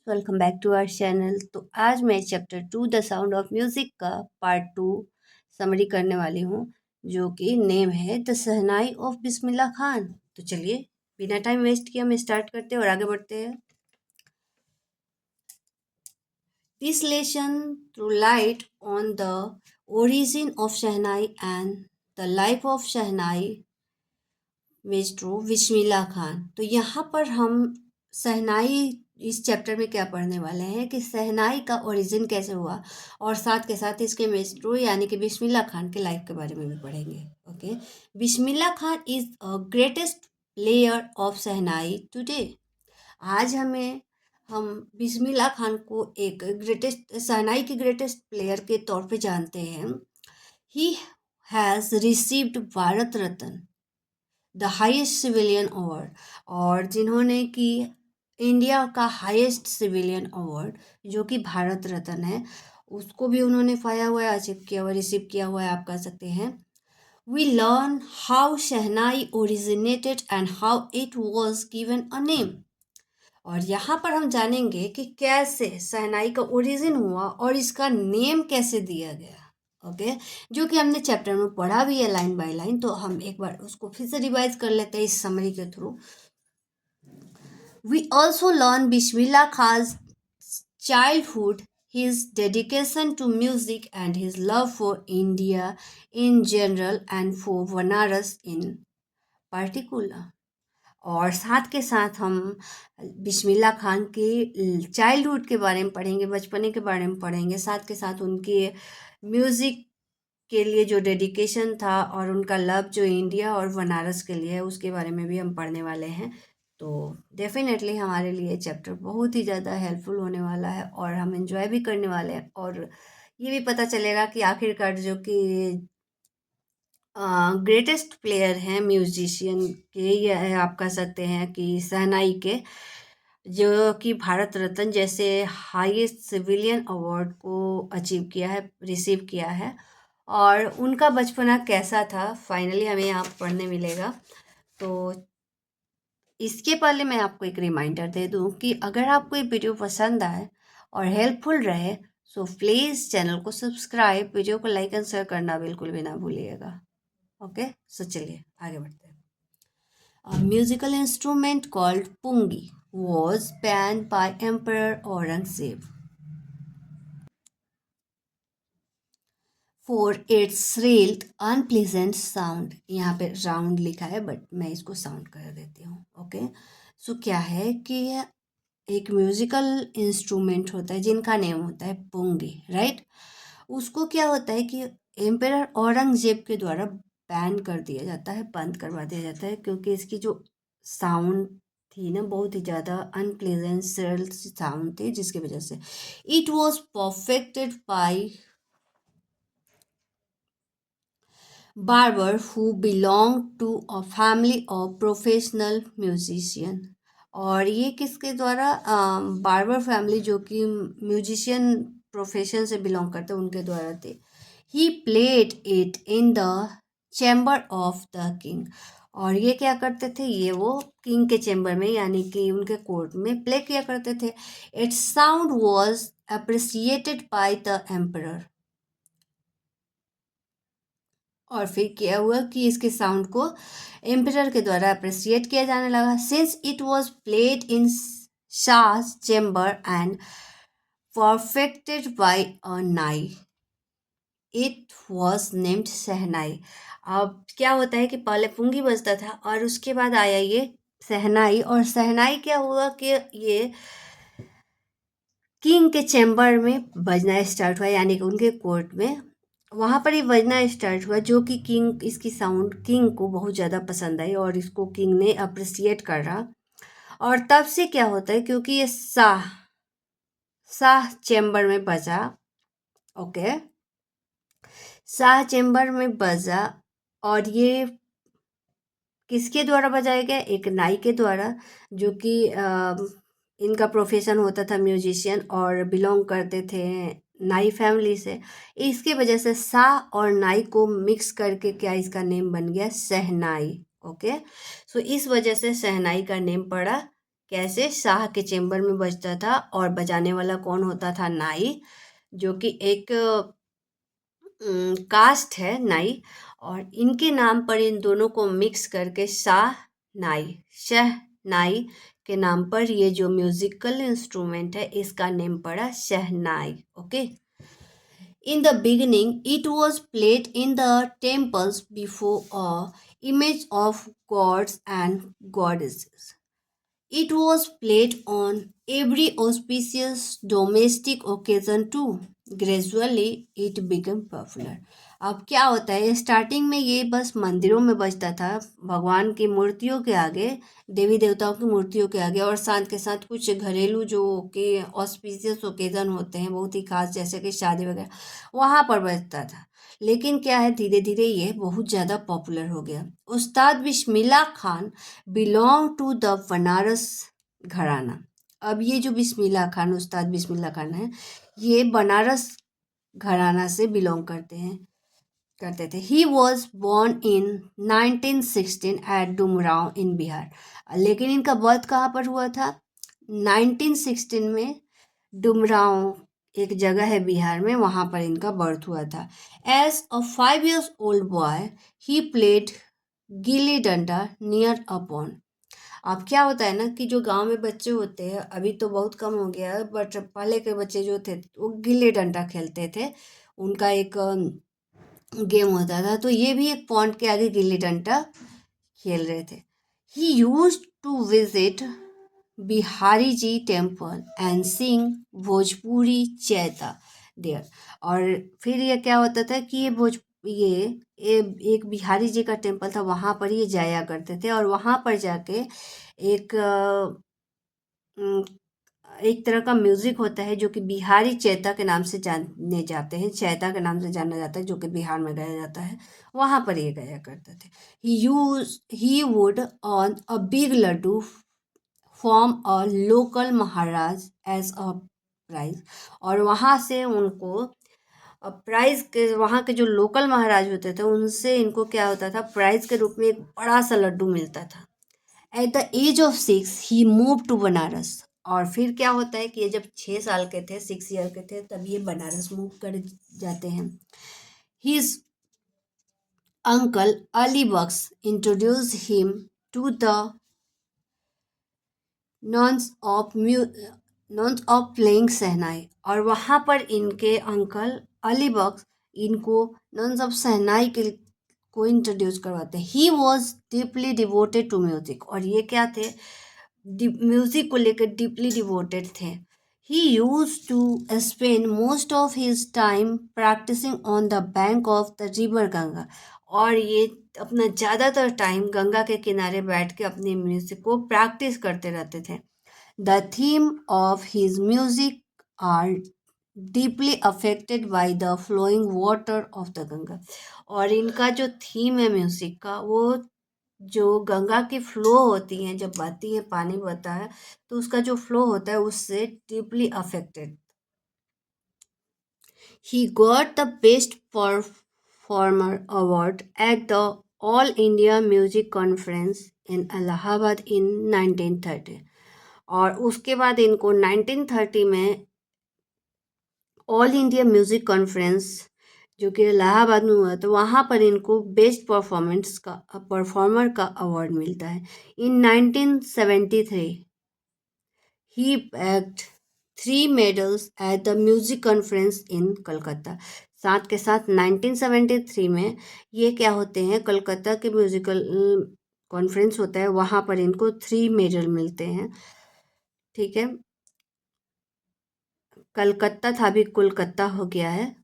Welcome back to our channel. तो आज मैं chapter 2 the sound of music का पार्ट 2 समरी करने वाली हूँ, जो कि नेम है द शहनाई ऑफ बिस्मिल्लाह खान। तो चलिए बिना टाइम वेस्ट किए हम स्टार्ट करते हैं और आगे बढ़ते हैं। This lesson through light on the origin of shehnai and the life of shehnai maestro Bismillah Khan. तो यहाँ पर हम शहनाई इस चैप्टर में क्या पढ़ने वाले हैं कि शहनाई का ओरिजिन कैसे हुआ, और साथ के साथ इसके मेस्ट्रो यानी कि बिस्मिल्लाह खान के लाइफ के बारे में भी पढ़ेंगे। Okay, Bismillah Khan is greatest player of shehnai today. आज हम बिस्मिल्लाह खान को एक ग्रेटेस्ट शहनाई के ग्रेटेस्ट प्लेयर के तौर पे जानते हैं। He has received Bharat Ratna the highest civilian award, और जिन्होंने कि इंडिया का हाईएस्ट सिविलियन अवार्ड जो कि भारत रत्न है, उसको भी उन्होंने पाया हुआ है, अचीव किया हुआ, रिसीव किया हुआ है, आप कह सकते हैं। We learn how shehnai originated and how it was given a name. और यहाँ पर हम जानेंगे कि कैसे शहनाई का ओरिजिन हुआ और इसका नेम कैसे दिया गया। ओके, जो कि हमने चैप्टर में पढ़ा भी है लाइन बाय लाइन, तो हम एक बार उसको फिर से रिवाइज कर लेते हैं इस समरी के through. We also learn Bismillah Khan childhood, his dedication to music and his love for India in general and for Banaras in particular। और साथ के साथ हम बिस्मिल्लाह खान के चाइल्डहुड के बारे में पढ़ेंगे, बचपने के बारे में पढ़ेंगे, साथ के साथ उनके म्यूज़िक के लिए जो डेडिकेशन था और उनका लव जो इंडिया और बनारस के लिए है उसके बारे में भी हम पढ़ने वाले हैं। तो डेफिनेटली हमारे लिए चैप्टर बहुत ही ज़्यादा हेल्पफुल होने वाला है और हम एंजॉय भी करने वाले हैं, और ये भी पता चलेगा कि आखिरकार जो कि ग्रेटेस्ट प्लेयर हैं म्यूजिशियन के, ये आप कह सकते हैं कि शहनाई के, जो कि भारत रत्न जैसे हाईएस्ट सिविलियन अवार्ड को अचीव किया है, रिसीव किया है। और उनका बचपना कैसा था फाइनली हमें यहाँ पढ़ने मिलेगा। तो इसके पहले मैं आपको एक रिमाइंडर दे दूँ कि अगर आपको ये वीडियो पसंद आए और हेल्पफुल रहे, सो प्लीज़ चैनल को सब्सक्राइब, वीडियो को लाइक एंड शेयर करना बिल्कुल भी ना भूलिएगा। ओके, सो चलिए आगे बढ़ते हैं। A musical instrument called pungi was banned by Emperor Aurangzeb for its shrill, unpleasant sound। यहाँ पे राउंड लिखा है बट मैं इसको साउंड कर देती हूँ। ओके, सो क्या है कि एक म्यूजिकल इंस्ट्रूमेंट होता है जिनका नेम होता है पुंगी, राइट। उसको क्या होता है कि एम्पेरर औरंगजेब के द्वारा बैन कर दिया जाता है, बंद करवा दिया जाता है, क्योंकि इसकी जो साउंड थी ना बहुत ही ज़्यादा अनप्लेजेंट साउंड थी, जिसकी वजह से it was perfected by barber who belonged to a family of professional musician। और ये किसके द्वारा, बार्बर फैमिली जो कि म्यूजिशियन प्रोफेशन से बिलोंग करते उनके द्वारा थे। He played it in the chamber of the king. और ये क्या करते थे, ये वो किंग के चैम्बर में यानी कि उनके कोर्ट में प्ले किया करते थे। It's sound was appreciated by the emperor. और फिर क्या हुआ कि इसके साउंड को एम्परर के द्वारा अप्रिसिएट किया जाने लगा। Since it was played in शाह's chamber and perfected by a nai, it was named शहनाई। अब क्या होता है कि पहले पुंगी बजता था और उसके बाद आया ये शहनाई, और शहनाई क्या हुआ कि ये किंग के चैम्बर में बजना स्टार्ट हुआ, यानी कि उनके कोर्ट में वहाँ पर ही बजना स्टार्ट हुआ, जो कि किंग, इसकी साउंड किंग को बहुत ज़्यादा पसंद आई और इसको किंग ने अप्रिसिएट कर रहा। और तब से क्या होता है, क्योंकि ये शाह शाह चैम्बर में बजा। ओके, शाह चैम्बर में बजा, और ये किसके द्वारा बजाया गया, एक नाई के द्वारा, जो कि इनका प्रोफेशन होता था म्यूजिशियन और बिलोंग करते थे नाई फैमिली से। इसके वजह से शाह और नाई को मिक्स करके क्या इसका नेम बन गया शहनाई। ओके, सो इस वजह से शहनाई का नेम पड़ा कैसे? शाह के चेंबर में बजता था और बजाने वाला कौन होता था? नाई, जो कि एक कास्ट है नाई, और इनके नाम पर इन दोनों को मिक्स करके शाह नाई, शह नाई के नाम पर ये जो म्यूजिकल इंस्ट्रूमेंट है इसका नेम पड़ा शहनाई. Okay. In the beginning, it was played in the temples before a image of gods and goddesses. It was played on every auspicious domestic occasion too. Gradually, it became popular. अब क्या होता है, starting में ये बस मंदिरों में बजता था, भगवान की मूर्तियों के आगे, देवी देवताओं की मूर्तियों के आगे, और साथ के साथ कुछ घरेलू जो कि ऑस्पिशियस ओकेजन होते हैं बहुत ही खास, जैसे कि शादी वगैरह, वहाँ पर बजता था. लेकिन क्या है, धीरे धीरे ये बहुत ज़्यादा पॉपुलर हो गया. Ustad Bismillah Khan belong to the Banaras gharana. अब ये जो बिस्मिल्लाह खान, उस्ताद बिस्मिल्लाह खान है, ये बनारस घराना से बिलोंग करते थे. He was born in 1916 at Dumraon in Bihar. लेकिन इनका बर्थ कहाँ पर हुआ था? 1916 में डुमराव एक जगह है बिहार में, वहाँ पर इनका बर्थ हुआ था. As a 5 years old boy he played gilli danda near upon. अब क्या होता है ना कि जो गांव में बच्चे होते हैं, अभी तो बहुत कम हो गया है, बट पहले के बच्चे जो थे वो गिल्ली डंडा खेलते थे. उनका एक गेम होता था, तो ये भी एक पॉन्ड के आगे गिल्ली डंडा खेल रहे थे. He use to visit Bihari ji temple and sing Bhojpuri chaita there. और फिर ये क्या होता था कि ये एक बिहारी जी का टेम्पल था, वहाँ पर ये जाया करते थे, और वहाँ पर जाके एक अम, एक तरह का म्यूजिक होता है जो कि बिहारी चैता के नाम से जाने जाते हैं, चैता के नाम से जाना जाता है, जो कि बिहार में गाया जाता है, वहाँ पर ये गाया करते थे. He would won a big laddoo from a local maharaj as a prize. और वहाँ से उनको प्राइज के, वहाँ के जो लोकल महाराज होते थे उनसे इनको क्या होता था, प्राइज के रूप में एक बड़ा सा लड्डू मिलता था. At the age of 6 he move to Banaras. और फिर क्या होता है कि ये जब 6 साल के थे, 6 ईयर के थे, तब ये बनारस मूव कर जाते हैं. His uncle Ali Bakhsh introduce him to the nuances of nuances of playing shehnai. और वहाँ पर इनके अंकल अली बख्श इनको नॉन्स ऑफ शहनाई के को इंट्रोड्यूस करवाते हैं. He was deeply devoted to music. और ये क्या थे, म्यूजिक को लेकर डीपली डिवोटेड थे. He use to spend most of his time practising on the bank of the river Ganga. और ये अपना ज़्यादातर टाइम गंगा के किनारे बैठ के अपने म्यूजिक को प्रैक्टिस करते रहते थे. The theme of his music are deeply affected by the flowing water of the Ganga. और इनका जो थीम है म्यूजिक का, वो जो गंगा की फ्लो होती हैं, जब बहती है, पानी बहता है, तो उसका जो फ्लो होता है उससे deeply affected. He got the best performer award at the all India music conference in Allahabad in 1930. और उसके बाद इनको 1930 में ऑल इंडिया म्यूजिक कॉन्फ्रेंस जो कि इलाहाबाद में हुआ, तो वहाँ पर इनको बेस्ट परफॉर्मर का अवार्ड मिलता है. In 1973 he bagged 3 medals at the music conference in Calcutta. साथ के साथ 1973 में ये क्या होते हैं, कलकत्ता के म्यूजिकल कॉन्फ्रेंस होता है, वहाँ पर इनको 3 मेडल मिलते हैं. ठीक है, कलकत्ता था, अभी कोलकाता हो गया है.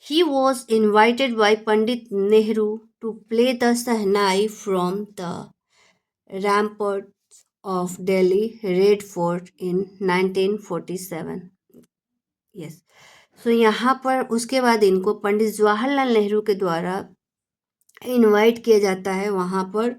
He was invited by Pandit Nehru to play the Sahnai from the ramparts of Delhi Red Fort in 1947. Yes. So यहाँ पर उसके बाद इनको पंडित जवाहरलाल नेहरू के द्वारा इनवाइट किया जाता है वहाँ पर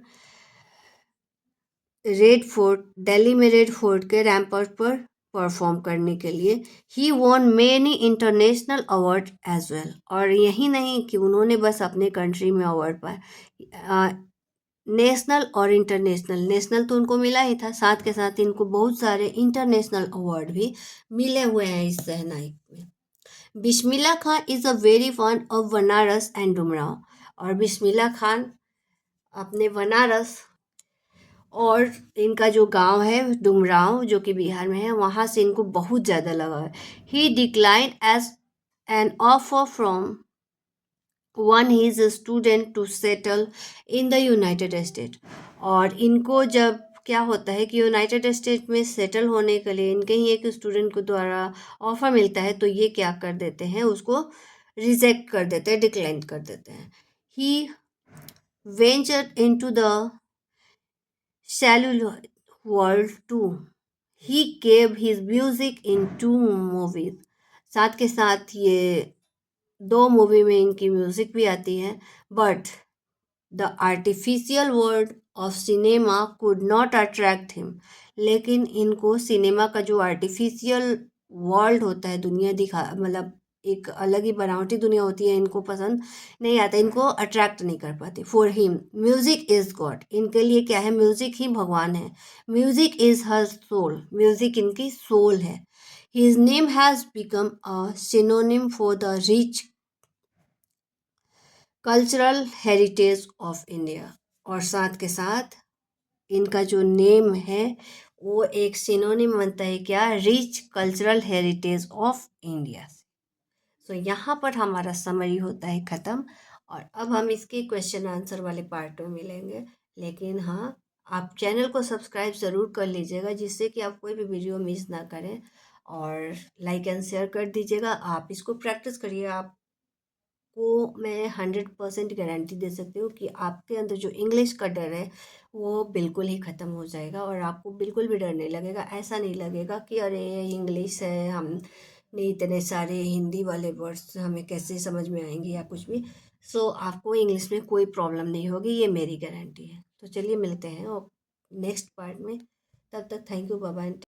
रेड फोर्ट, दिल्ली में रेड फोर्ट के रैम्पर्ट पर परफॉर्म करने के लिए. He won many international award as well. और यही नहीं कि उन्होंने बस अपने कंट्री में अवार्ड पाए, नेशनल और इंटरनेशनल, नेशनल तो उनको मिला ही था, साथ के साथ इनको बहुत सारे इंटरनेशनल अवार्ड भी मिले हुए हैं इस शहनाई में। Bismillah Khan is a very fond of Banaras and Dumraon, और बिस्मिल्लाह खान अपने बनारस और इनका जो गांव है डुमराव जो कि बिहार में है, वहाँ से इनको बहुत ज़्यादा लगा है। He decline as an offer from one he is a student to settle in the United State, और इनको जब क्या होता है कि यूनाइटेड स्टेट में सेटल होने के लिए इनके ही एक स्टूडेंट को द्वारा ऑफर मिलता है, तो ये क्या कर देते हैं, उसको रिजेक्ट कर देते हैं, डिक्लाइन कर देते हैं। He venture into the celluloid world too. He gave his music in 2 movies. साथ के साथ ये 2 मूवी में इनकी म्यूजिक भी आती है, but the artificial world of cinema could not attract him. लेकिन इनको सिनेमा का जो आर्टिफिशियल वर्ल्ड होता है, दुनिया दिखा मतलब एक अलग ही बनावटी दुनिया होती है, इनको पसंद नहीं आता, इनको अट्रैक्ट नहीं कर पाती। For him music is God, इनके लिए क्या है, म्यूजिक ही भगवान है। Music is her soul, music इनकी सोल है। His name has become a synonym for the rich cultural heritage of India, और साथ के साथ इनका जो नेम है वो एक सिनोनिम बनता है क्या, rich cultural heritage of India. So यहाँ पर हमारा समरी होता है ख़त्म, और अब हम इसके क्वेश्चन आंसर वाले पार्ट में मिलेंगे। लेकिन हाँ, आप चैनल को सब्सक्राइब ज़रूर कर लीजिएगा, जिससे कि आप कोई भी वीडियो मिस ना करें, और लाइक एंड शेयर कर दीजिएगा। आप इसको प्रैक्टिस करिए, आप को मैं 100% गारंटी दे सकती हूँ कि आपके अंदर जो इंग्लिश का डर है वो बिल्कुल ही ख़त्म हो जाएगा, और आपको बिल्कुल भी डर नहीं लगेगा। ऐसा नहीं लगेगा कि अरे इंग्लिश है, हम नहीं इतने सारे हिंदी वाले वर्ड्स हमें कैसे समझ में आएंगे या कुछ भी। सो आपको इंग्लिश में कोई प्रॉब्लम नहीं होगी, ये मेरी गारंटी है। तो चलिए मिलते हैं और नेक्स्ट पार्ट में। तब तक थैंक यू, बाय बाय।